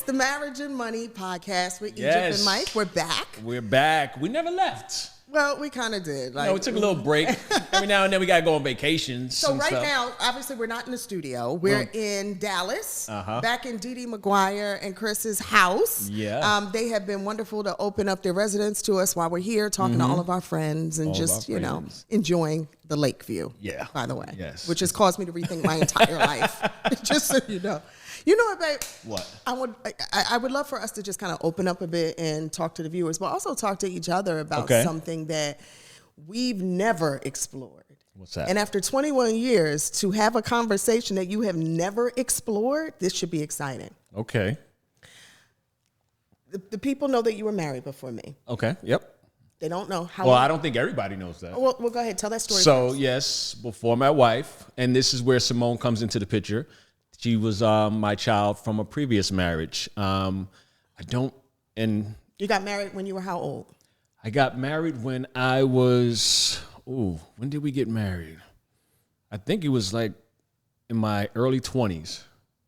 It's the Marriage and Money podcast with Yes. Egypt and Mike. We're back. We're back. We never left. Well, we kind of did. We took a little break. Every now and then we got to go on vacations. So right stuff. now, obviously, we're not in the studio. We're in Dallas, back in Dee Dee McGuire and Chris's house. Yeah. They have been wonderful to open up their residence to us while we're here, talking to all of our friends and enjoying the lake view. Yeah. By the way. Yes. Which has caused me to rethink my entire life. Just so you know. You know what, babe? What? I would love for us to just kind of open up a bit and talk to the viewers, but also talk to each other about something that we've never explored. What's that? And after 21 years, to have a conversation that you have never explored, this should be exciting. Okay. The people know that you were married before me. Okay. Yep. They don't know how. Well, I don't think everybody knows that. Well, go ahead. Tell that story So, first. yes, before my wife, and this is where Simone comes into the picture. She was my child from a previous marriage. You got married when you were how old? I got married when I was, when did we get married? I think it was like in my early 20s.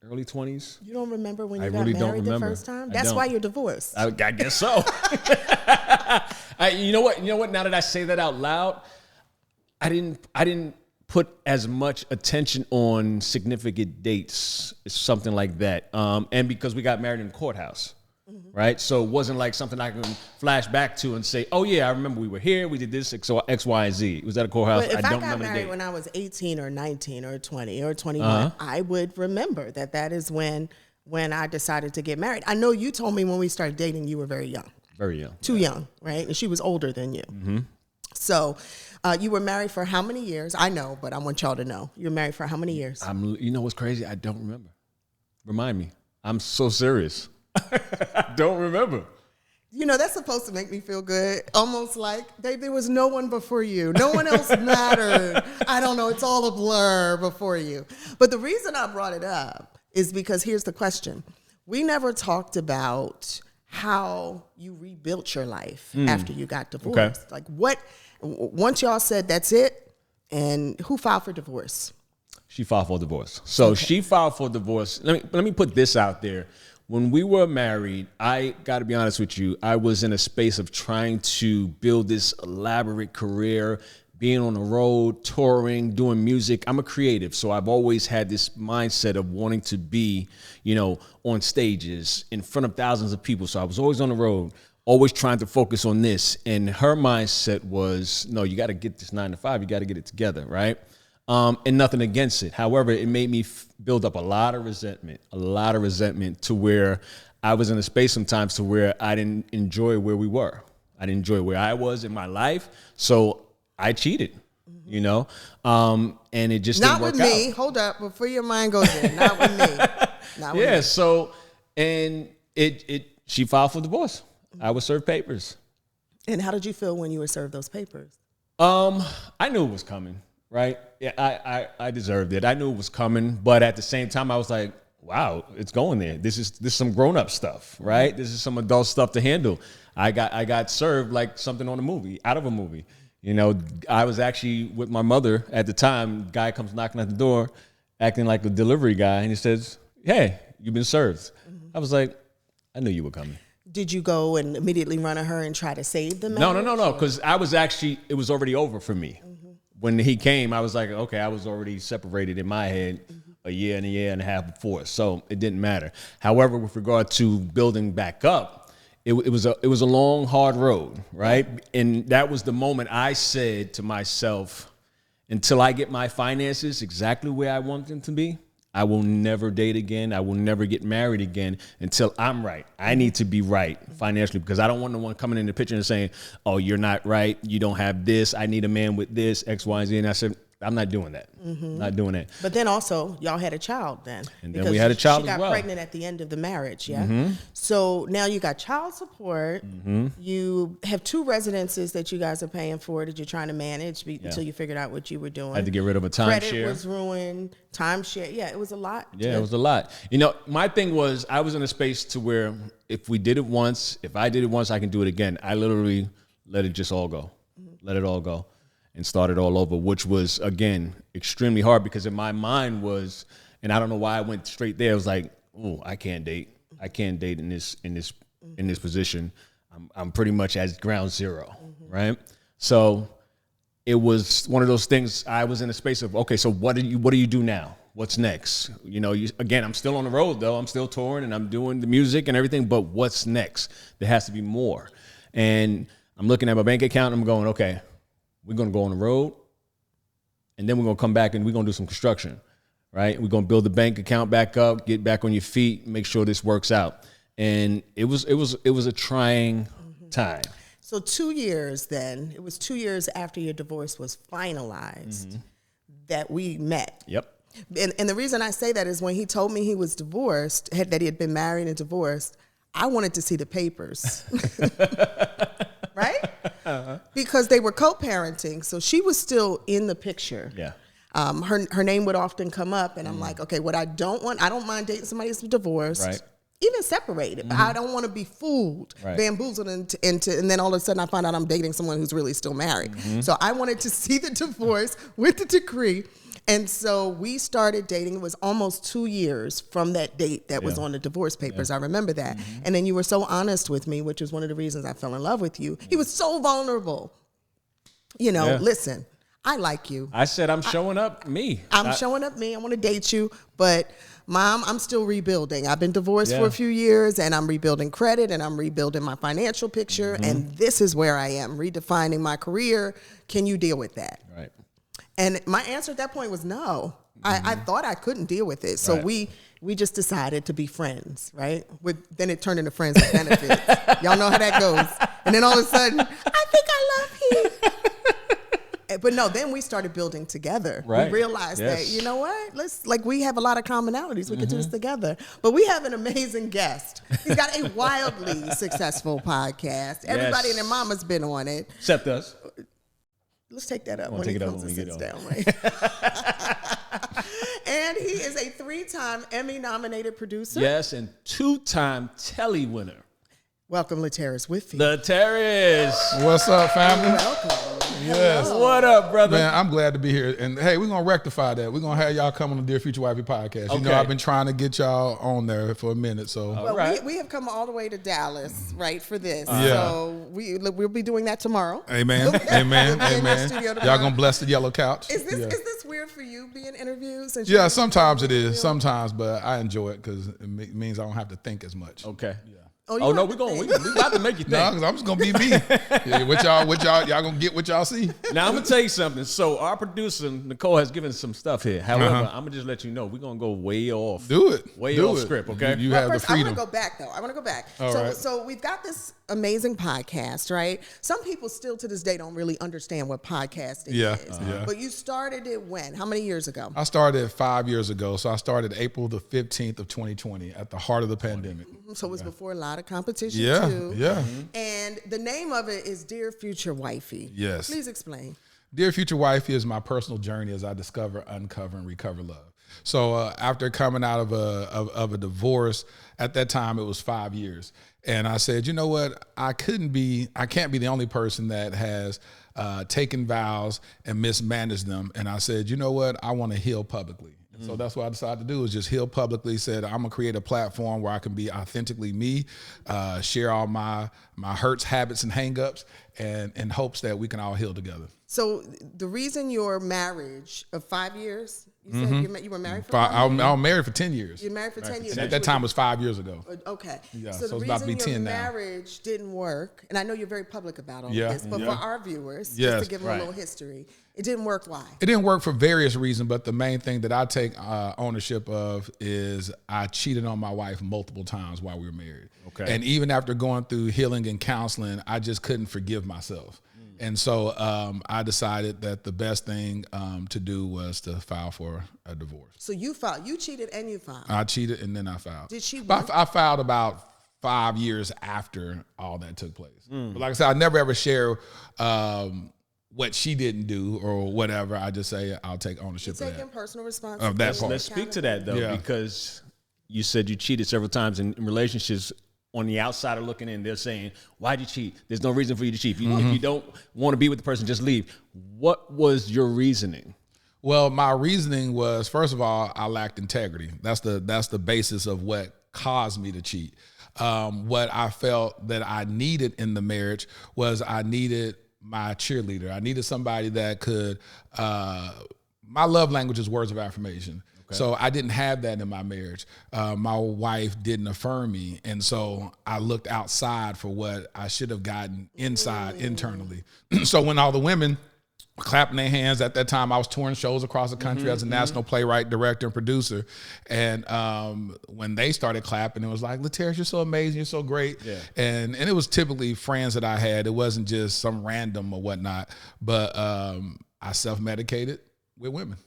Early 20s? You don't remember when you got really don't married the remember. first time? I That's don't. why you're divorced. I guess so. You know what? Now that I say that out loud, I didn't put as much attention on significant dates, something like that. And because we got married in the courthouse, right? So it wasn't like something I can flash back to and say, oh yeah, I remember we were here, we did this, X, Y, and Z. It was at a courthouse. But if I don't got remember the married date. when I was 18 or 19 or 20 or 21, I would remember that is when I decided to get married. I know you told me when we started dating, you were very young. Very young. Too young, right? And she was older than you. Mm-hmm. So you were married for how many years? I know, but I want y'all to know. You were married for how many years? You know what's crazy? I don't remember. Remind me. I'm so serious. I don't remember. You know, that's supposed to make me feel good. Almost like, there was no one before you. No one else mattered. I don't know. It's all a blur before you. But the reason I brought it up is because here's the question. We never talked about how you rebuilt your life after you got divorced. Okay. Like once y'all said that's it, and who filed for divorce? She filed for divorce. So she filed for divorce. Let me put this out there. When we were married, I got to be honest with you, I was in a space of trying to build this elaborate career, being on the road, touring, doing music. I'm a creative, so I've always had this mindset of wanting to be, on stages in front of thousands of people. So I was always on the road, always trying to focus on this. And her mindset was, no, you got to get this 9 to 5. You got to get it together, right? And nothing against it. However, it made me build up a lot of resentment to where I was in a space sometimes to where I didn't enjoy where we were. I didn't enjoy where I was in my life. So I cheated, and it just Not didn't work with me. out. Hold up. Before your mind goes in. Not with me. Not with me. So, and she filed for divorce. I was served papers. And how did you feel when you were served those papers? I knew it was coming. Right? Yeah, I deserved it. I knew it was coming, but at the same time, I was like, wow, it's going there. This is some grown-up stuff, right? This is some adult stuff to handle. I got served like something on a movie, out of a movie. I was actually with my mother at the time. Guy comes knocking at the door, acting like a delivery guy, and he says, hey, you've been served. I was like, I knew you were coming. Did you go and immediately run to her and try to save the marriage? No, because it was already over for me. When he came, I was like, okay, I was already separated in my head a year and a half before, so it didn't matter. However, with regard to building back up, it was a long, hard road, right? And that was the moment I said to myself, until I get my finances exactly where I want them to be, I will never date again. I will never get married again until I'm right. I need to be right financially because I don't want no one coming in the picture and saying, oh, you're not right. You don't have this. I need a man with this, X, Y, and Z. And I said, I'm not doing that. Not doing that. But then also, y'all had a child then. And then we had a child as well. She got pregnant at the end of the marriage, yeah? So now you got child support. You have 2 residences that you guys are paying for that you're trying to manage until you figured out what you were doing. I had to get rid of a timeshare. Credit was ruined. Timeshare. Yeah, it was a lot. Yeah, it was a lot. My thing was I was in a space to where if I did it once, I can do it again. I literally let it just all go. Let it all go. And started all over, which was, again, extremely hard because in my mind was, and I don't know why I went straight there. It was like, oh, I can't date. I can't date in this position. I'm pretty much at ground zero, right? So it was one of those things. I was in a space of, okay, so what do you do now? What's next? Again, I'm still on the road though. I'm still touring and I'm doing the music and everything, but what's next? There has to be more. And I'm looking at my bank account and I'm going, okay, we're going to go on the road and then we're going to come back and we're going to do some construction, right? We're going to build the bank account back up, get back on your feet, make sure this works out. And it was a trying time. So 2 years then, it was 2 years after your divorce was finalized that we met. Yep. And the reason I say that is when he told me he was divorced, that he had been married and divorced, I wanted to see the papers. Right? Because they were co-parenting, so she was still in the picture. Yeah. Her name would often come up, and I'm like, okay, what I don't mind dating somebody who's divorced. Right. Even separated. I don't want to be fooled, bamboozled into, and then all of a sudden I find out I'm dating someone who's really still married. So I wanted to see the divorce with the decree. And so we started dating. It was almost 2 years from that date that was on the divorce papers. I remember that. And then you were so honest with me, which was one of the reasons I fell in love with you. He was so vulnerable. Listen, I like you. I said, I'm showing up me. I'm showing up me. I want to date you. But Mom, I'm still rebuilding. I've been divorced for a few years and I'm rebuilding credit and I'm rebuilding my financial picture. And this is where I am, redefining my career. Can you deal with that? Right. And my answer at that point was no. I thought I couldn't deal with it. So we just decided to be friends, right? Then it turned into friends with benefits. Y'all know how that goes. And then all of a sudden, I think I love him. But no, then we started building together. Right. We realized that, you know what? We have a lot of commonalities. We can do this together. But we have an amazing guest. He's got a wildly successful podcast. Everybody and their mama's been on it. Except us. Let's take that up We'll when take he it up comes when and we sits get down. Right? And he is a 3-time Emmy-nominated producer. Yes, and 2-time Telly winner. Welcome, Laterras Whitfield. Laterras. What's up, family? Welcome. Yes. Hello. What up, brother? Man, I'm glad to be here. And hey, we're going to rectify that. We're going to have y'all come on the Dear Future Wifey Podcast. You know, I've been trying to get y'all on there for a minute. So, Well, we have come all the way to Dallas, right, for this. So we'll be doing that tomorrow. Amen. Amen. We'll be in the Amen. studio Y'all tomorrow. going to bless the yellow couch. Is this weird for you, being interviews? And Yeah, sometimes it is. Sometimes, but I enjoy it because it means I don't have to think as much. Okay. Yeah. Oh no, we about to make you think. No, because I'm just gonna be me. Yeah, y'all gonna get what y'all see. Now I'm gonna tell you something. So our producer Nicole has given some stuff here. However, I'm gonna just let you know we're gonna go way off. Do it. Way Do off it. script. Okay. You have first, the freedom. I want to go back though. I want to go back. All right. So we've got this amazing podcast, right? Some people still to this day don't really understand what podcasting is. Yeah. But you started it when? How many years ago? I started 5 years ago. So I started April the 15th of 2020 at the heart of the pandemic. So it was before a lot of competition too. Yeah. And the name of it is Dear Future Wifey. Yes. Please explain. Dear Future Wifey is my personal journey as I discover, uncover, and recover love. So after coming out of a divorce, at that time it was 5 years. And I said, you know what? I can't be the only person that has taken vows and mismanaged them. And I said, you know what? I want to heal publicly. And so that's what I decided to do, is just heal publicly. Said, I'm going to create a platform where I can be authentically me, share all my hurts, habits, and hangups, and in hopes that we can all heal together. So the reason your marriage of 5 years, you said you were married for 5 years? I was married for 10 years. You're married for 10 years. And at that time it was 5 years ago. Okay. Yeah, so so the it's about to reason be your 10 now. marriage didn't work, and I know you're very public about all of this, but for our viewers, Yes, just to give them a little history, it didn't work. Why? It didn't work for various reasons, but the main thing that I take ownership of is I cheated on my wife multiple times while we were married. Okay. And even after going through healing and counseling, I just couldn't forgive myself. And so I decided that the best thing to do was to file for a divorce. So you filed. You cheated and you filed. I cheated and then I filed. Did she But want- I filed about 5 years after all that took place. But like I said, I never ever share what she didn't do or whatever. I just say I'll take ownership of taking that. personal responsibility. That part. Let's speak to that though, Yeah. because you said you cheated several times in relationships. On the outsider looking in, they're saying, "Why'd you cheat? There's no reason for you to cheat. If you don't want to be with the person, just leave." What was your reasoning? Well, my reasoning was, first of all, I lacked integrity. That's the basis of what caused me to cheat. What I felt that I needed in the marriage was I needed my cheerleader. I needed somebody that could, my love language is words of affirmation. Okay. So I didn't have that in my marriage. My wife didn't affirm me. And so I looked outside for what I should have gotten inside internally. So when all the women clapping their hands at that time, I was touring shows across the country as a national playwright, director, and producer. And when they started clapping, it was like, Laterras, you're so amazing, you're so great. Yeah. And it was typically friends that I had. It wasn't just some random or whatnot, but I self-medicated with women.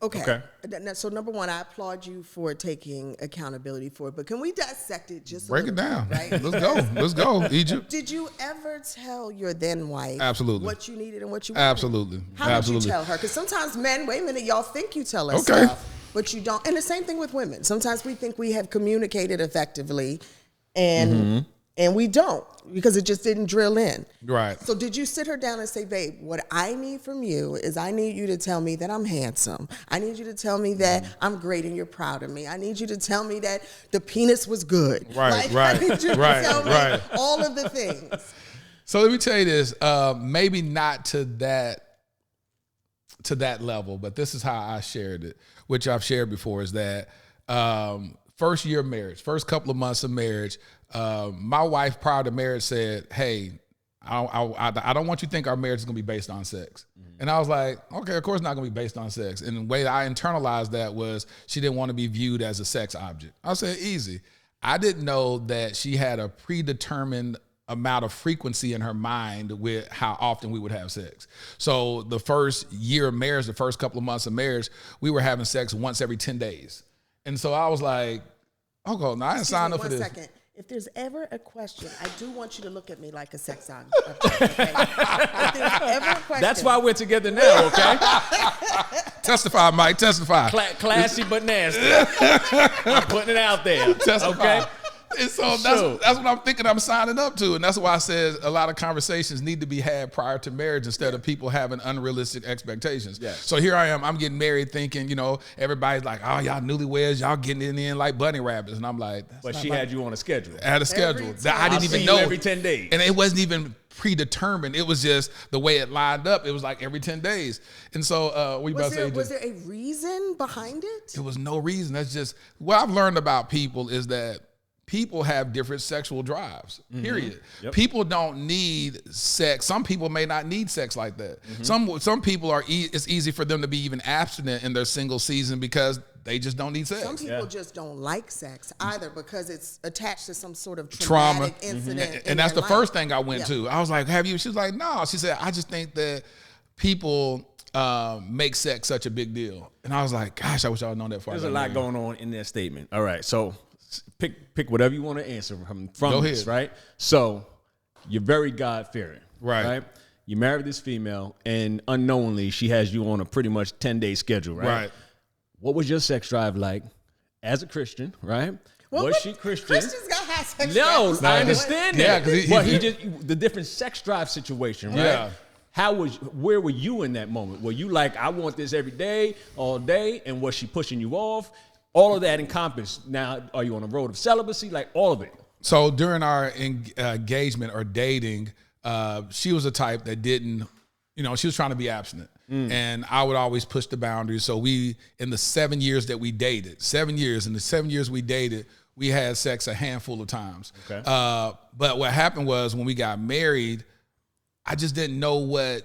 Okay. So number one, I applaud you for taking accountability for it, but can we dissect it just break it down? Right? Let's go, Egypt. Did you ever tell your then wife absolutely what you needed and what you wanted? Absolutely. How did you tell her? Because sometimes men, wait a minute, y'all think you tell us stuff, but you don't. And the same thing with women. Sometimes we think we have communicated effectively, and we don't, because it just didn't drill in. Right. So did you sit her down and say, babe, what I need from you is I need you to tell me that I'm handsome. I need you to tell me that I'm great and you're proud of me. I need you to tell me that the penis was good. Right. I need you to tell me all of the things. So let me tell you this, maybe not to that level, but this is how I shared it, which I've shared before, is that first year of marriage, first couple of months of marriage, my wife prior to marriage said, hey, I don't want you to think our marriage is going to be based on sex. And I was like, okay, of course it's not going to be based on sex. And the way that I internalized that was she didn't want to be viewed as a sex object. I said, easy. I didn't know that she had a predetermined amount of frequency in her mind with how often we would have sex. So the first year of marriage, the first couple of months of marriage, we were having sex once every 10 days. And so I was like, okay, now I didn't sign up for this. 1 second. If there's ever a question, I do want you to look at me like a sex object. Okay? If there's ever a question. That's why we're together now, okay? Testify, Mike, testify. Classy but nasty. I'm putting it out there. Testify. Okay? And so that's what I'm thinking I'm signing up to. And that's why I said a lot of conversations need to be had prior to marriage instead of people having unrealistic expectations. Yes. So here I am, I'm getting married thinking, everybody's like, oh, y'all newlyweds, y'all getting it in like bunny rabbits. And I'm like, but she had you on a schedule. I had a schedule that I didn't even know. Every 10 days. And it wasn't even predetermined. It was just the way it lined up. It was like every 10 days. And so was there a reason behind it? There was no reason. That's just what I've learned about people is that people have different sexual drives, period. Yep. People don't need sex. Some people may not need sex like that. Some people it's easy for them to be even abstinent in their single season because they just don't need sex. Some people just don't like sex either because it's attached to some sort of traumatic incident. And that's the first thing I went to. I was like, have you? She was like, no. She said, I just think that people make sex such a big deal. And I was like, gosh, I wish I would known that before. There's a lot going on in that statement. All right, so pick whatever you want to answer from this, right? So you're very God-fearing, right? You married this female, and unknowingly, she has you on a pretty much 10-day schedule, right? What was your sex drive like as a Christian, right? Was she Christian? Christians got high sex drive. I understand that. Yeah, the different sex drive situation, right? Yeah. Where were you in that moment? Were you like, I want this every day, all day, and was she pushing you off? All of that encompassed. Now, are you on the road of celibacy? Like all of it. So during our engagement or dating, she was a type that didn't, she was trying to be abstinent. And I would always push the boundaries. So in the 7 years that we dated, 7 years, in the 7 years we dated, we had sex a handful of times. Okay. But what happened was when we got married, I just didn't know what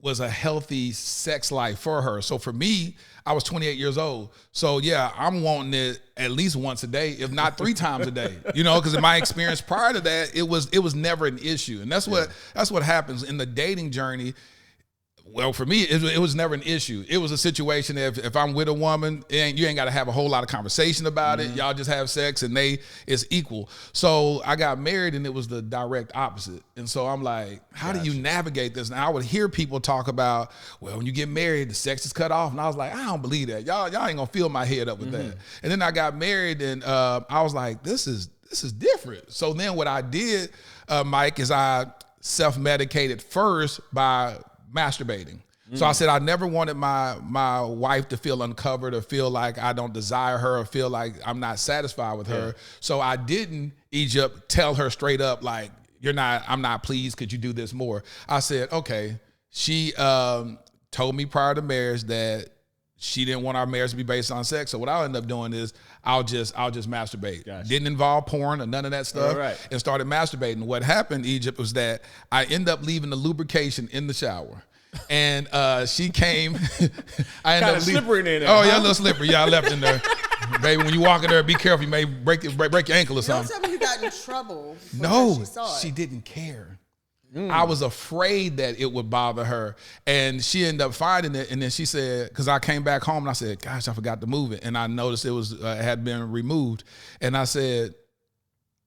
was a healthy sex life for her. So for me, I was 28 years old. So yeah, I'm wanting it at least once a day, if not 3 times a day, because in my experience prior to that, it was never an issue. And that's what happens in the dating journey. Well, for me, it was never an issue. It was a situation if I'm with a woman, you ain't got to have a whole lot of conversation about it. Y'all just have sex and it's equal. So I got married and it was the direct opposite. And so I'm like, how do you navigate this? And I would hear people talk about, well, when you get married, the sex is cut off. And I was like, I don't believe that. Y'all ain't gonna fill my head up with that. And then I got married and I was like, this is different. So then what I did, Mike, is I self-medicated first by masturbating. So I said I never wanted my wife to feel uncovered or feel like I don't desire her or feel like I'm not satisfied with her. So I didn't, Egypt, tell her straight up like, I'm not pleased, could you do this more? I said, okay. She told me prior to marriage that she didn't want our marriage to be based on sex. So what I'll end up doing is I'll just masturbate. Gotcha. Didn't involve porn or none of that stuff. And started masturbating. What happened, Egypt, was that I ended up leaving the lubrication in the shower. And she came. I ended up slippery in there. Oh, yeah, a little slippery. Yeah, I left in there. Baby, when you walk in there, be careful. You may break your ankle or something. Don't tell me you got in trouble. No, she saw it. She didn't care. I was afraid that it would bother her. And she ended up finding it. And then she said, because I came back home and I said, gosh, I forgot to move it. And I noticed it was had been removed. And I said,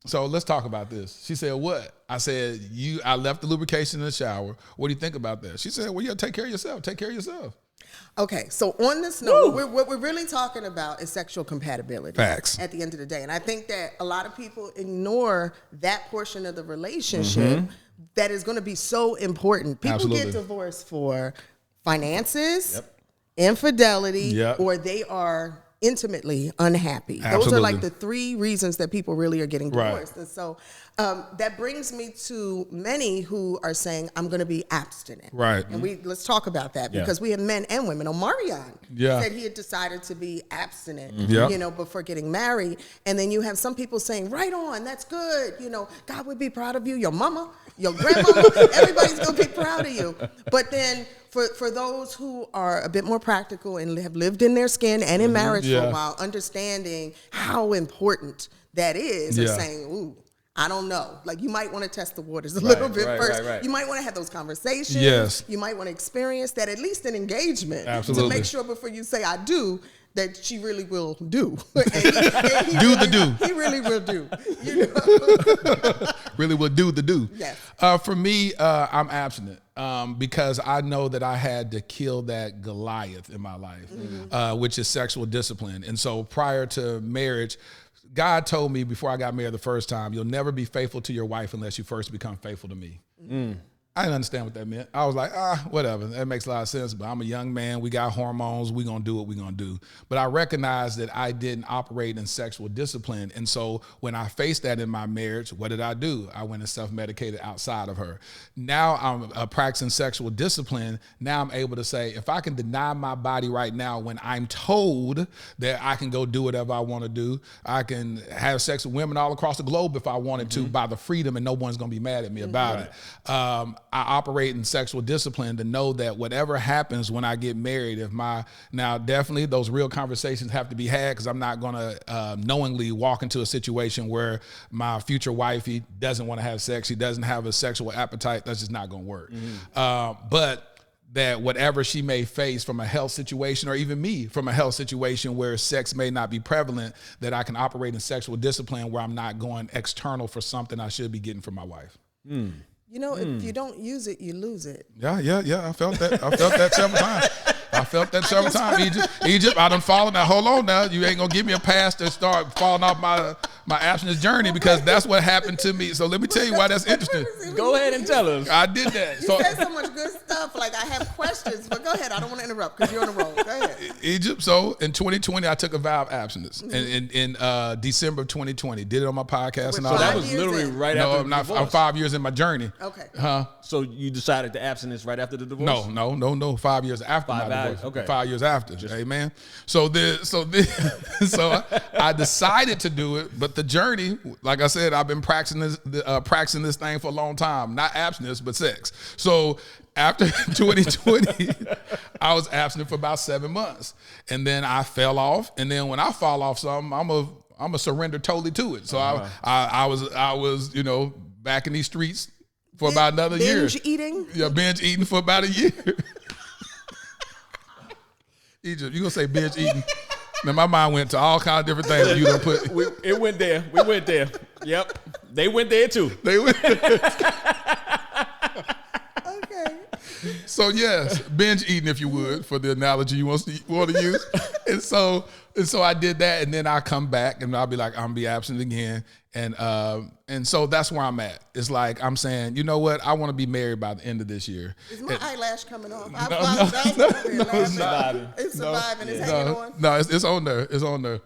so let's talk about this. She said, what? I said, I left the lubrication in the shower. What do you think about that? She said, well, yeah, take care of yourself. Take care of yourself. Okay, so on this note, what we're really talking about is sexual compatibility. Facts. At the end of the day. And I think that a lot of people ignore that portion of the relationship that is going to be so important. People get divorced for finances, infidelity, or they are intimately unhappy. Those are like the three reasons that people really are getting divorced. And so that brings me to many who are saying, I'm going to be abstinent. Right. And let's talk about that because we have men and women. Omarion said he had decided to be abstinent, before getting married. And then you have some people saying, right on, that's good. God would be proud of you. Your mama, your grandmama, everybody's going to be proud of you. But then for those who are a bit more practical and have lived in their skin and in marriage for a while, understanding how important that is, and saying, ooh, I don't know. Like, you might want to test the waters a little bit first. You might want to have those conversations. Yes. You might want to experience that, at least an engagement. Absolutely. To make sure before you say I do, that she really will do. He really will do. Really will do the do. Yes. For me, I'm abstinent because I know that I had to kill that Goliath in my life, which is sexual discipline. And so prior to marriage, God told me before I got married the first time, you'll never be faithful to your wife unless you first become faithful to me. I didn't understand what that meant. I was like, whatever. That makes a lot of sense, but I'm a young man. We got hormones. We're going to do what we're going to do. But I recognized that I didn't operate in sexual discipline. And so when I faced that in my marriage, what did I do? I went and self-medicated outside of her. Now I'm practicing sexual discipline. Now I'm able to say, if I can deny my body right now when I'm told that I can go do whatever I want to do, I can have sex with women all across the globe if I wanted to by the freedom, and no one's going to be mad at me about it. I operate in sexual discipline to know that whatever happens when I get married, now definitely those real conversations have to be had, because I'm not going to knowingly walk into a situation where my future wifey doesn't want to have sex. She doesn't have a sexual appetite. That's just not going to work. But that whatever she may face from a health situation, or even me from a health situation where sex may not be prevalent, that I can operate in sexual discipline where I'm not going external for something I should be getting from my wife. If you don't use it, you lose it. Yeah. I felt that several times. Egypt, I done fallen. Now, hold on now. You ain't going to give me a pass to start falling off my abstinence journey, because that's what happened to me. So let me tell you why that's interesting. Go ahead and tell us. I did that. You said so much good stuff. Like, I have questions, but go ahead. I don't want to interrupt because you're on the roll. Go ahead. Egypt, so in 2020, I took a vow of abstinence. In December of 2020. Did it on my podcast and all that. that. Was literally right after the divorce. I'm 5 years in my journey. Okay. So you decided to abstinence right after the divorce? No. 5 years after my divorce. Okay. 5 years after. Amen. So I decided to do it, but the journey, like I said, I've been practicing this thing for a long time. Not abstinence, but sex. So after 2020, I was abstinent for about 7 months, and then I fell off. And then when I fall off something, I'm a surrender totally to it. So I was back in these streets for about another year. Binge eating? Yeah, binge eating for about a year. Egypt, you gonna say binge eating? Now my mind went to all kinds of different things. You done put. It went there. We went there. Yep, they went there too. They went. Okay. So yes, binge eating, if you would, for the analogy you want to use. And so I did that, and then I come back, and I'll be like, I'm gonna be absent again. And so that's where I'm at. It's like I'm saying, you know what? I want to be married by the end of this year. Is my eyelash coming off? No, it's not. It's surviving. It's hanging on. No, it's on there. It's on there.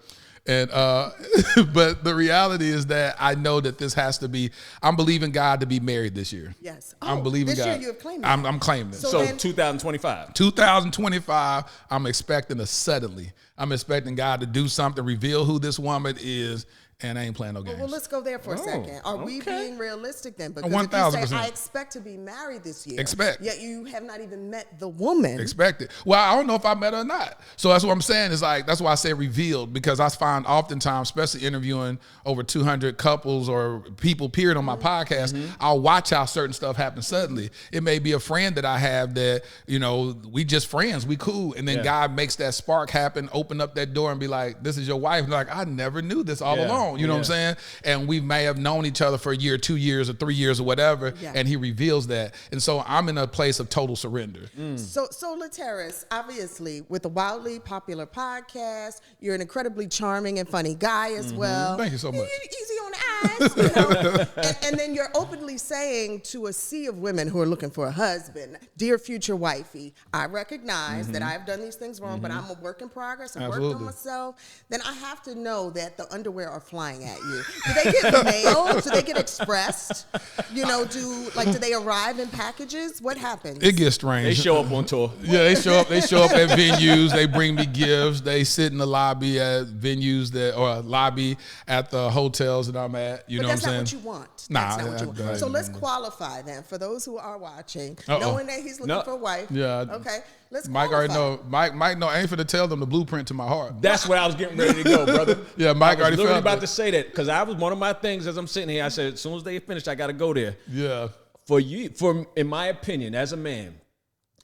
And but the reality is that I know that this has to be. I'm believing God to be married this year. Yes. I'm believing this God. Year you have claimed it. I'm claiming it. So 2025. 2025, I'm expecting suddenly. I'm expecting God to do something, reveal who this woman is, and I ain't playing no games. Well, let's go there for a second. Are we being realistic then? Because 1000%. if you say, I expect to be married this year, Expect. yet you have not even met the woman. Expect it. Well, I don't know if I met her or not. So that's what I'm saying. Is like, that's why I say revealed, because I find oftentimes, especially interviewing over 200 couples or people period on my podcast, I'll watch how certain stuff happens suddenly. It may be a friend that I have that, you know, we just friends, we cool. And then God makes that spark happen, open up that door and be like, this is your wife. And like, I never knew this all along. You know what I'm saying? And we may have known each other for a year, 2 years, or 3 years, or whatever. Yeah. And he reveals that. And so I'm in a place of total surrender. So Laterras, obviously, with a wildly popular podcast, you're an incredibly charming and funny guy as well. Thank you so much. Easy on the eyes, you know? and then you're openly saying to a sea of women who are looking for a husband, dear future wifey, I recognize that I've done these things wrong, but I'm a work in progress. I've worked on myself. Then I have to know that the underwear are flying at you. Do they get mailed? Do they get expressed? You know, do they arrive in packages? What happens? It gets strange. They show up on tour. Yeah, they show up. They show up at venues. They bring me gifts. They sit in the lobby at venues or lobby at the hotels that I'm at. You know what I'm saying? That's not what you want. Nah, that's not what you want. So let's qualify then for those who are watching, knowing that he's looking for a wife. Yeah. Okay. Let's Mike qualify. already know. Mike know. I ain't finna tell them the blueprint to my heart. That's where I was getting ready to go, brother. Yeah, Mike already literally felt about it. to say that because I was one of my things as I'm sitting here. I said as soon as they finish, I got to go there. Yeah. In my opinion, as a man,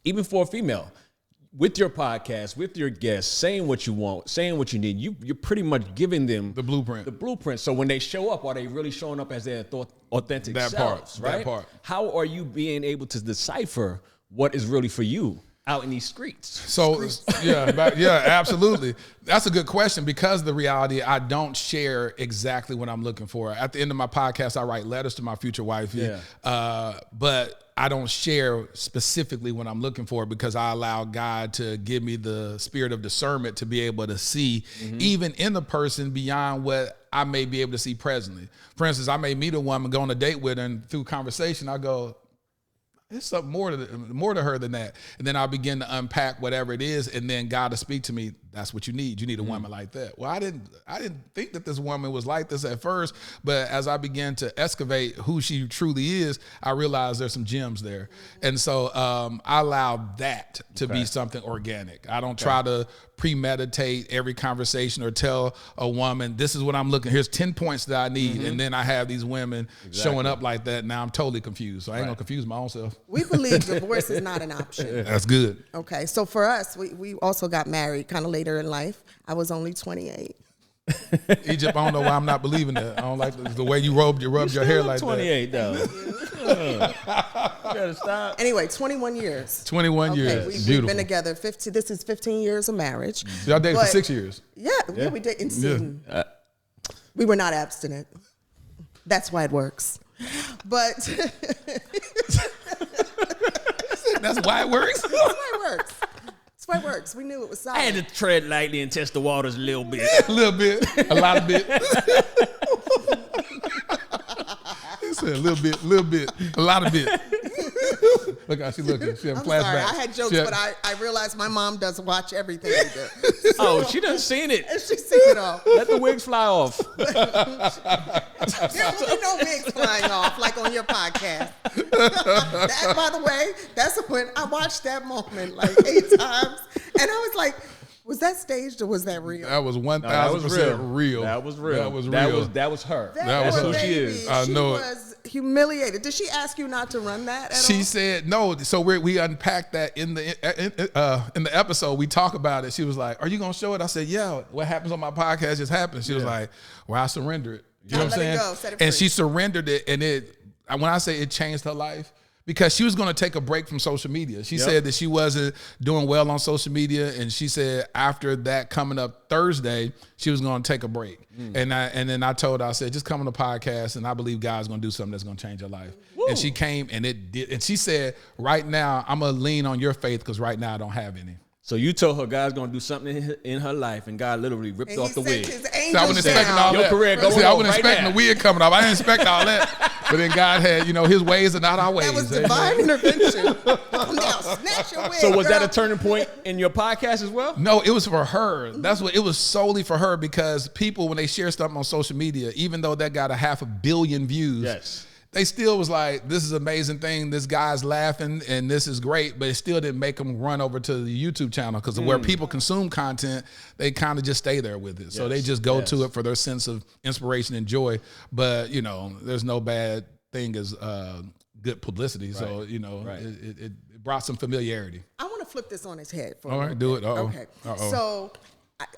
even for a female, with your podcast, with your guests, saying what you want, saying what you need, you're pretty much giving them The blueprint. The blueprint. So when they show up, are they really showing up as their authentic That selves? part. Right? That part. How are you being able to decipher what is really for you out in these streets? So yeah, absolutely. That's a good question because the reality, I don't share exactly what I'm looking for. At the end of my podcast, I write letters to my future wifey, but I don't share specifically what I'm looking for because I allow God to give me the spirit of discernment to be able to see even in the person beyond what I may be able to see presently. For instance, I may meet a woman, go on a date with her, and through conversation, I go, there's something more to her than that. And then I'll begin to unpack whatever it is, and then God will speak to me. That's what you need. You need a woman like that. Well, I didn't think that this woman was like this at first, but as I began to excavate who she truly is, I realized there's some gems there. And so I allow that to be something organic. I don't try to premeditate every conversation or tell a woman, this is what I'm looking, here's 10 points that I need. And then I have these women showing up like that. Now I'm totally confused. So I ain't gonna confuse my own self. We believe divorce is not an option. That's good. Okay, so for us, we also got married kind of later in life. I was only 28. Egypt, I don't know why I'm not believing that. I don't like the way you rubbed your hair like 28 that. 28 though. You gotta stop. Anyway, 21 years. 21 years. We've been together 15. This is 15 years of marriage. Y'all dated for 6 years. Yeah, we did in Sweden. We were not abstinent. That's why it works. But that's why it works. That's why it works. That's why it works. We knew it was solid. I had to tread lightly and test the waters a little bit. A little bit, a lot of bit. He said a little bit, a lot of bit. Look how she looking. She having flashbacks. Sorry, I had jokes, but I realized my mom doesn't watch everything we do. Oh, she done seen it. She's seen it all. Let the wigs fly off. There will be no wigs flying off like on your podcast. That, by the way, that's when I watched that moment like 8 times, and I was like, was that staged or was that real? That was 1,000% real. That was real. That was real. That was her. That's who she is. I know it. She was humiliated. Did she ask you not to run that at all? She said no. So we unpacked that in the episode. We talk about it. She was like, "Are you gonna show it?" I said, "Yeah." What happens on my podcast just happens. She was like, "Well, I surrender it." You know what I'm saying? Let it go. Set it and free. she surrendered it, and when I say it changed her life, because she was going to take a break from social media. She said that she wasn't doing well on social media, and she said after that coming up Thursday, she was going to take a break. And then I told her, I said, just come on the podcast, and I believe God's going to do something that's going to change her life. Woo. And she came, and it did. And she said, right now, I'm going to lean on your faith because right now I don't have any. So you told her God's going to do something in her life, and God literally ripped off the wig. See, I wasn't expecting all that. Career I wasn't expecting the wig coming off. I didn't expect all that. But then God had, his ways are not our ways. That was divine intervention. Now snatch your wig. So was that a turning point in your podcast as well? No, it was for her. It was solely for her, because people, when they share stuff on social media, even though that got 500 million views, they still was like, this is an amazing thing. This guy's laughing and this is great, but it still didn't make them run over to the YouTube channel, because where people consume content, they kind of just stay there with it. So they just go to it for their sense of inspiration and joy. But, there's no bad thing as good publicity. Right. So, it brought some familiarity. I want to flip this on its head. All right, do it. Uh-oh. Okay. Uh-oh. So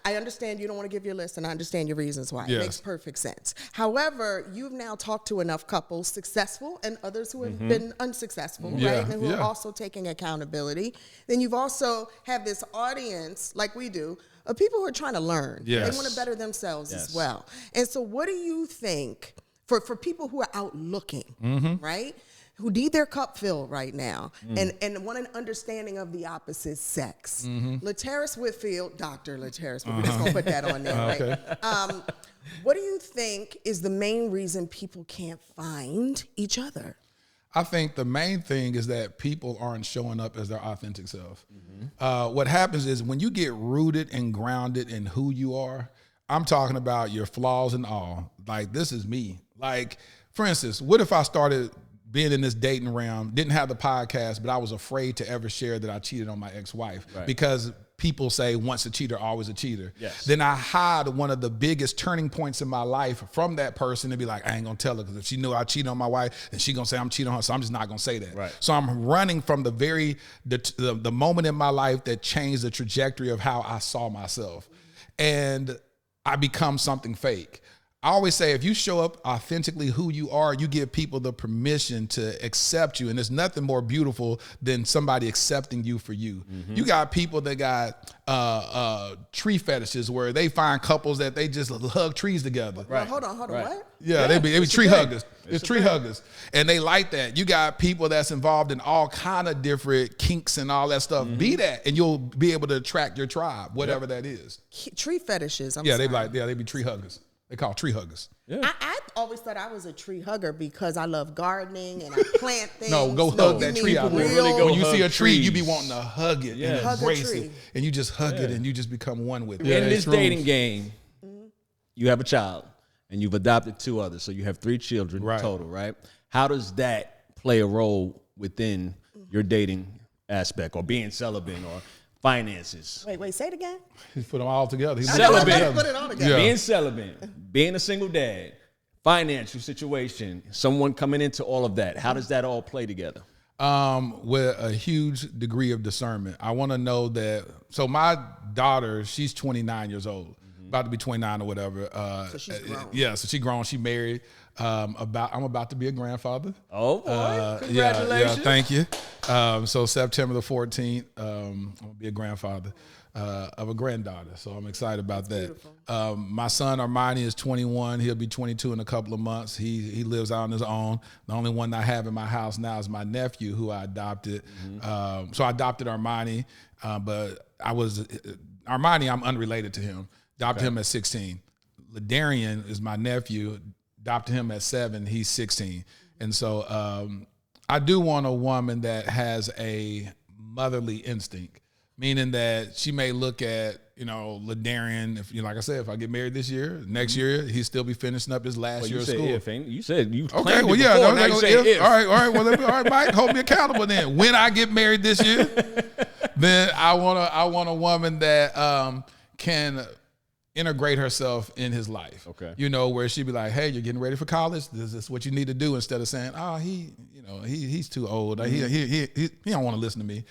I understand you don't want to give your list, and I understand your reasons why. It makes perfect sense. However, you've now talked to enough couples, successful and others who have been unsuccessful, right? And who are also taking accountability. Then you've also have this audience, like we do, of people who are trying to learn. Yes. They want to better themselves as well. And so what do you think, for people who are out looking, right? Who need their cup filled right now and want an understanding of the opposite sex. Laterras Whitfield, Dr. Laterras, but we're just going to put that on there, right? What do you think is the main reason people can't find each other? I think the main thing is that people aren't showing up as their authentic self. What happens is when you get rooted and grounded in who you are, I'm talking about your flaws and all. Like, this is me. Like, for instance, what if I started being in this dating realm, didn't have the podcast, but I was afraid to ever share that I cheated on my ex-wife because people say once a cheater, always a cheater. Then I hide one of the biggest turning points in my life from that person and be like, I ain't gonna tell her, because if she knew I cheated on my wife, then she gonna say I'm cheating on her, so I'm just not gonna say that. So I'm running from the moment in my life that changed the trajectory of how I saw myself. And I become something fake. I always say, if you show up authentically who you are, you give people the permission to accept you. And there's nothing more beautiful than somebody accepting you for you. You got people that got tree fetishes where they find couples that they just hug trees together. Well, hold on, what? Yeah, they be tree huggers. It's tree huggers. And they like that. You got people that's involved in all kind of different kinks and all that stuff. Be that, and you'll be able to attract your tribe, whatever that is. Tree fetishes, they be tree huggers. They call tree huggers. I always thought I was a tree hugger because I love gardening and I plant things. No, go hug that tree out there. When you see a tree, you be wanting to hug it and embrace it. And you just hug it and you just become one with it. In this dating game, you have a child and you've adopted 2 others. So you have 3 children total, right? How does that play a role within your dating aspect, or being celibate, or finances? Wait, say it again. He's put them all together. Celibate. Put it all together. Being celibate, being a single dad, financial situation, someone coming into all of that. How does that all play together? With a huge degree of discernment. I want to know that. So my daughter, she's 29 years old, about to be 29 or whatever. So she's grown. So she's grown. She married. I'm about to be a grandfather. Oh boy! Congratulations! Yeah, thank you. So September the 14th, I'm gonna be a grandfather of a granddaughter. So I'm excited about that. My son Armani is 21. He'll be 22 in a couple of months. He lives out on his own. The only one I have in my house now is my nephew, who I adopted. So I adopted Armani, but Armani, I'm unrelated to him. Adopted him at 16. Ladarian is my nephew. Adopted him at 7. He's 16. And so I do want a woman that has a motherly instinct, meaning that she may look at, Ladarian, like I said, if I get married this year, next year, he'll still be finishing up his last year of school. You said you okay, claimed well, it yeah. before, now you say if. All right. Well, all right, Mike, hold me accountable then. When I get married this year, then I want a woman that can integrate herself in his life. Okay. Where she'd be like, hey, you're getting ready for college. This is what you need to do, instead of saying, oh, he's too old. He don't want to listen to me.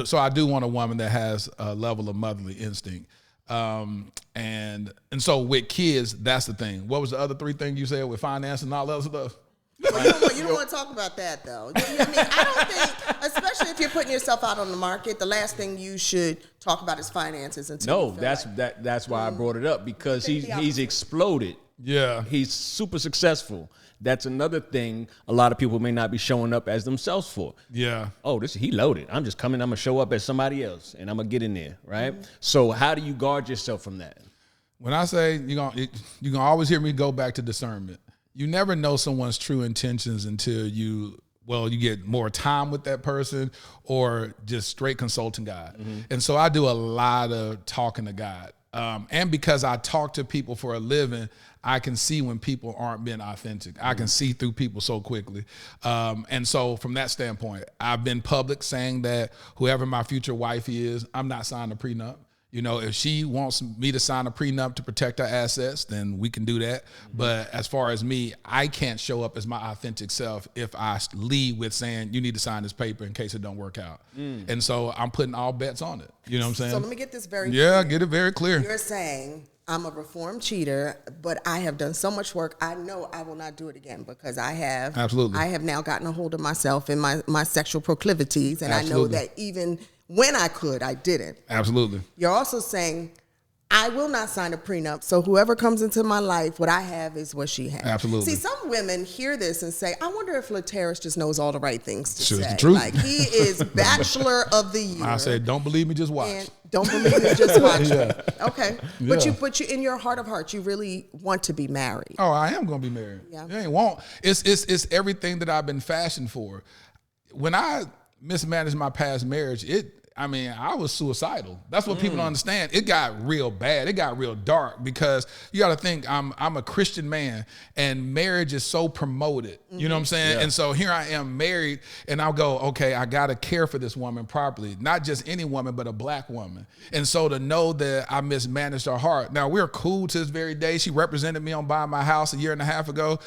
So I do want a woman that has a level of motherly instinct. And so with kids, that's the thing. What was the other 3 things you said with finance and all that other stuff? Well, you don't want to talk about that, though. I mean, I don't think, especially if you're putting yourself out on the market, the last thing you should talk about is finances. Until that's why I brought it up, because he's exploded. Yeah. He's super successful. That's another thing a lot of people may not be showing up as themselves for. Yeah. Oh, he loaded. I'm just coming. I'm going to show up as somebody else, and I'm going to get in there, right? So how do you guard yourself from that? When I say you're gonna always hear me go back to discernment. You never know someone's true intentions until you get more time with that person or just straight consulting God. And so I do a lot of talking to God. And because I talk to people for a living, I can see when people aren't being authentic. I can see through people so quickly. And so from that standpoint, I've been public saying that whoever my future wifey is, I'm not signing a prenup. You know, if she wants me to sign a prenup to protect her assets, then we can do that. But as far as me, I can't show up as my authentic self if I lead with saying, you need to sign this paper in case it don't work out. And so I'm putting all bets on it. You know what I'm saying? So let me get this very clear. Yeah, get it very clear. You're saying, I'm a reformed cheater, but I have done so much work. I know I will not do it again because I have. Absolutely. I have now gotten a hold of myself and my sexual proclivities. And Absolutely. I know that even when I could, I didn't. Absolutely. You're also saying, I will not sign a prenup. So whoever comes into my life, what I have is what she has. Absolutely. See, some women hear this and say, I wonder if Laterras just knows all the right things to Sure, say. it's the truth. Like, he is Bachelor of the Year. I said, don't believe me, just watch. And don't believe me, just watch Yeah. it. Okay. Yeah. But you in your heart of hearts, you really want to be married. Oh, I am going to be married. Yeah. You ain't won't. It's everything that I've been fashioned for. When I mismanaged my past marriage, I was suicidal. That's what people don't understand. It got real bad. It got real dark because you got to think I'm a Christian man and marriage is so promoted. You know what I'm saying? Yeah. And so here I am married and I'll go, okay, I got to care for this woman properly. Not just any woman, but a black woman. And so to know that I mismanaged her heart. Now we're cool to this very day. She represented me on buying my house a year and a half ago.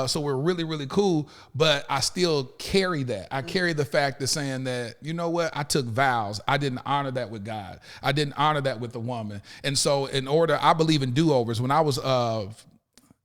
So we're really, really cool, but I still carry that. I carry the fact of saying that, you know what? I took vows. I didn't honor that with God. I didn't honor that with the woman. And so I believe in do-overs. When I was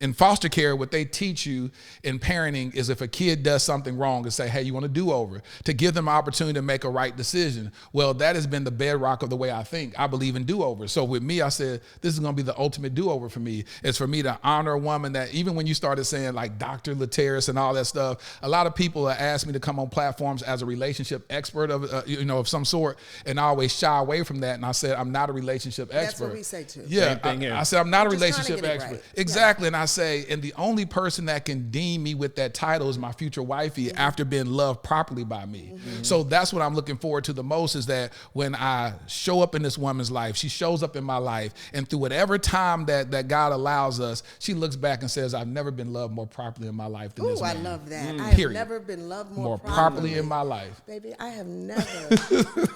in foster care, what they teach you in parenting is if a kid does something wrong, to say, hey, you want a do-over, to give them an opportunity to make a right decision. Well, that has been the bedrock of the way I think. I believe in do-overs. So with me, I said, this is going to be the ultimate do-over for me. It's for me to honor a woman that even when you started saying like Dr. Laterras and all that stuff, a lot of people have asked me to come on platforms as a relationship expert of some sort. And I always shy away from that. And I said, I'm not a relationship expert. That's what we say too. Yeah, I said, I'm not a Just trying to relationship get it expert. right. Exactly. And I say, and the only person that can deem me with that title is my future wifey after being loved properly by me. So that's what I'm looking forward to the most, is that when I show up in this woman's life, she shows up in my life, and through whatever time that God allows us, she looks back and says, I've never been loved more properly in my life than this I man. love that. I have Period. never been loved More properly in my life. Baby, I have never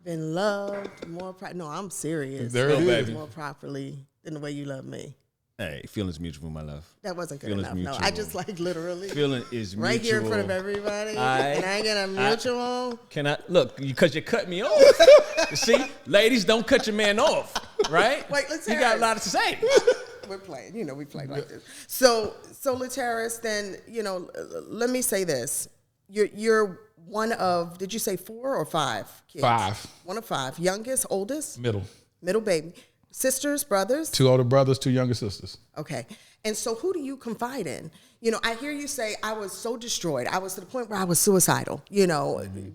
been loved more No, I'm serious. There it is. More properly than the way you love me. Hey, feelings mutual, my love. That wasn't good Feelings enough. mutual. No, I just like literally Feeling is mutual. right here in front of everybody. And I get a mutual. Can I look? Because you cut me off. You see, ladies, don't cut your man off, right? Wait, let's You hear got it. a lot to say. We're playing. We play like this. So Laterras, then, let me say this. You're one of, did you say 4 or 5 kids? 5. One of 5. Youngest, oldest? Middle baby. Sisters, brothers? 2 older brothers, 2 younger sisters. Okay. And so who do you confide in? I hear you say, I was so destroyed. I was to the point where I was suicidal,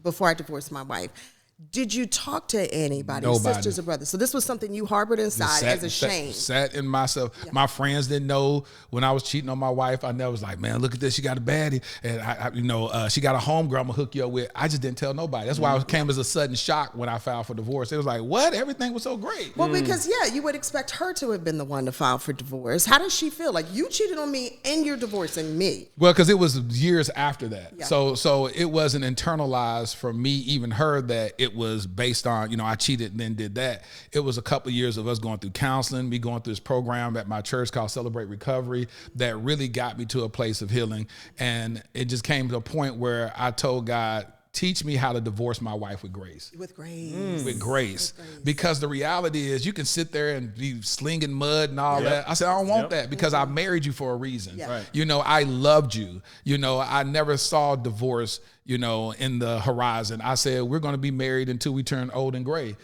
before I divorced my wife. Did you talk to anybody, Nobody. sisters or brothers? So this was something you harbored inside as a shame. Sat in myself. Yeah. My friends didn't know when I was cheating on my wife. I never was like, man, look at this. She got a baddie. And she got a homegirl I'm gonna hook you up with. I just didn't tell nobody. That's why it came as a sudden shock when I filed for divorce. It was like, what? Everything was so great. Well, because you would expect her to have been the one to file for divorce. How does she feel? Like, you cheated on me and you're divorcing me. Well, because it was years after that. Yeah. So it wasn't internalized from me, even her, that it was based on, I cheated and then did that. It was a couple of years of us going through counseling, me going through this program at my church called Celebrate Recovery that really got me to a place of healing. And it just came to a point where I told God, teach me how to divorce my wife with grace. With grace. With grace. Because the reality is you can sit there and be slinging mud and all that. I said, I don't want that because I married you for a reason. Yeah. Right. You know, I loved you. You know, I never saw divorce, you know, in the horizon. I said, we're going to be married until we turn old and gray.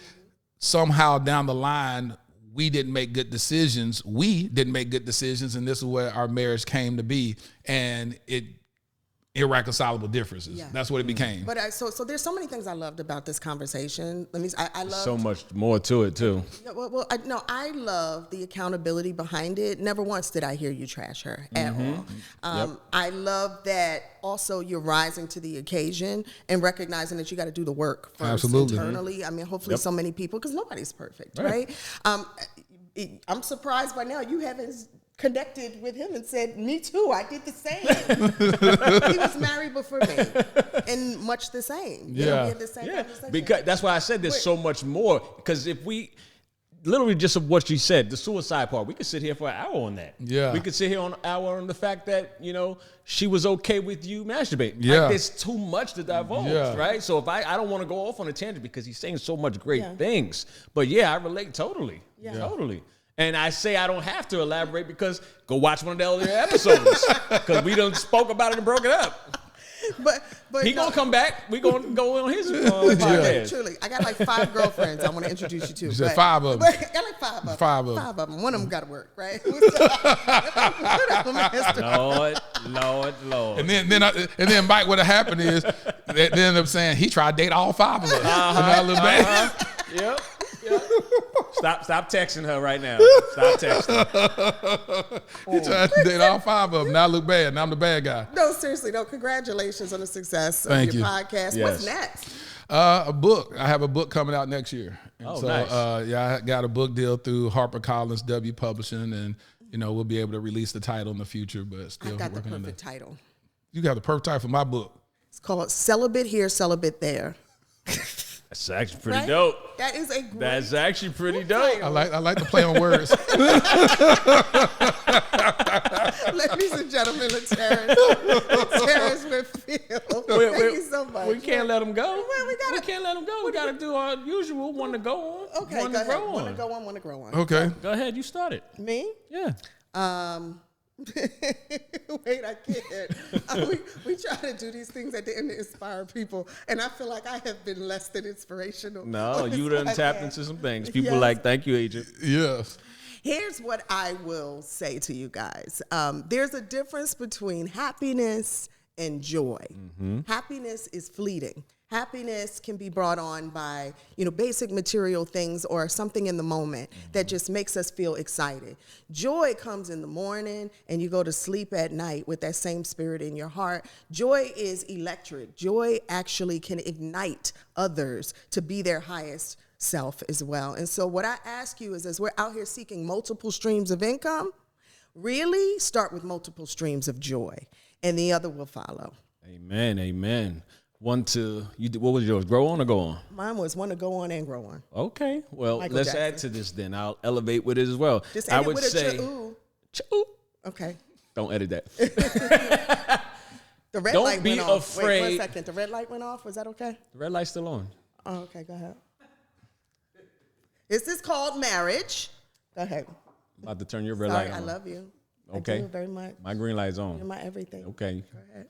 Somehow down the line, we didn't make good decisions. And this is where our marriage came to be. And irreconcilable differences. Yeah. That's what it became. But so there's so many things I loved about this conversation. I love so much more to it too. I love the accountability behind it. Never once did I hear you trash her at all. I love that also you're rising to the occasion and recognizing that you got to do the work first internally. I mean, hopefully so many people, because nobody's perfect, right? I'm surprised by now you haven't connected with him and said, me too, I did the same. He was married before me and much the same. You know, we had the same conversation. Because that's why I said there's so much more. Because if we, literally just of what you said, the suicide part, we could sit here for an hour on that. Yeah. We could sit here on an hour on the fact that, you know, she was okay with you masturbating. Yeah. Like there's too much to divulge, right? So if I don't want to go off on a tangent because he's saying so much great things. But I relate totally. Yeah. Totally. And I say I don't have to elaborate because go watch one of the earlier episodes because we done spoke about it and broke it up. But he gonna come back. We gonna go on his podcast. Truly, I got like 5 girlfriends I want to introduce you to. You said 5 of them. I got like 5 of them. 5 of them. One of them got to work, right? Lord. And then Mike, what happened is they ended up saying he tried to date all 5 of us. Yep. Stop texting her right now. Stop texting. He tried to date all 5 of them. Now I look bad. Now I'm the bad guy. No, seriously, no. Congratulations on the success of your podcast. Yes. What's next? A book. I have a book coming out next year. And nice. I got a book deal through HarperCollins W Publishing, and we'll be able to release the title in the future. But still, I got the perfect title. You got the perfect title for my book. It's called Celibate Here, Celibate There. That's actually pretty dope. That is a great. That's actually pretty dope. I like to play on words. Ladies and gentlemen, Laterras Whitfield. Thank you so much. We can't let him go. We can't let him go. We got to do our usual one to go on. Okay, go ahead. One to go on, one to grow on. Okay. Go ahead. You start it. Me? Yeah. Wait, I can't. We try to do these things at the end to inspire people, and I feel like I have been less than inspirational. No, you done tapped into some things. People like, thank you, agent. Yes. Here's what I will say to you guys. There's a difference between happiness and joy. Mm-hmm. Happiness is fleeting. Happiness can be brought on by, basic material things or something in the moment that just makes us feel excited. Joy comes in the morning and you go to sleep at night with that same spirit in your heart. Joy is electric. Joy actually can ignite others to be their highest self as well. And so what I ask you is, as we're out here seeking multiple streams of income, really start with multiple streams of joy, and the other will follow. Amen. What was yours? Grow on or go on? Mine was one to go on and grow on. Okay. Well, let's add to this then. I'll elevate with it as well. Just add it with a cha-ooh. Okay. Don't edit that. The red light went off. Wait 1 second. The red light went off. Was that okay? The red light's still on. Oh, okay. Go ahead. This is called marriage. Go ahead. I'm about to turn your red light on. I love you. Okay. I do very much. My green light's on. You're my everything. Okay. Go ahead.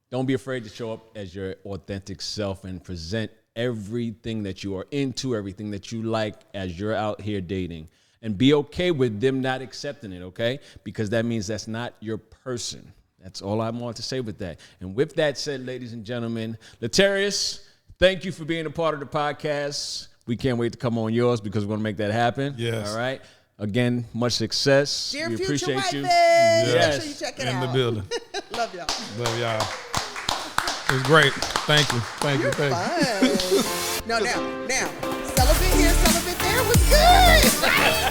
Don't be afraid to show up as your authentic self and present everything that you are into, everything that you like as you're out here dating. And be okay with them not accepting it, okay? Because that means that's not your person. That's all I want to say with that. And with that said, ladies and gentlemen, Laterras, thank you for being a part of the podcast. We can't wait to come on yours because we're going to make that happen. Yes. All right? Again, much success. Dear we Future appreciate Wifey. you. Yes. Make sure you check it out. In the building. Love y'all. Love y'all. It was great. Thank you. Thank you. Now, celibate here, celibate there was good.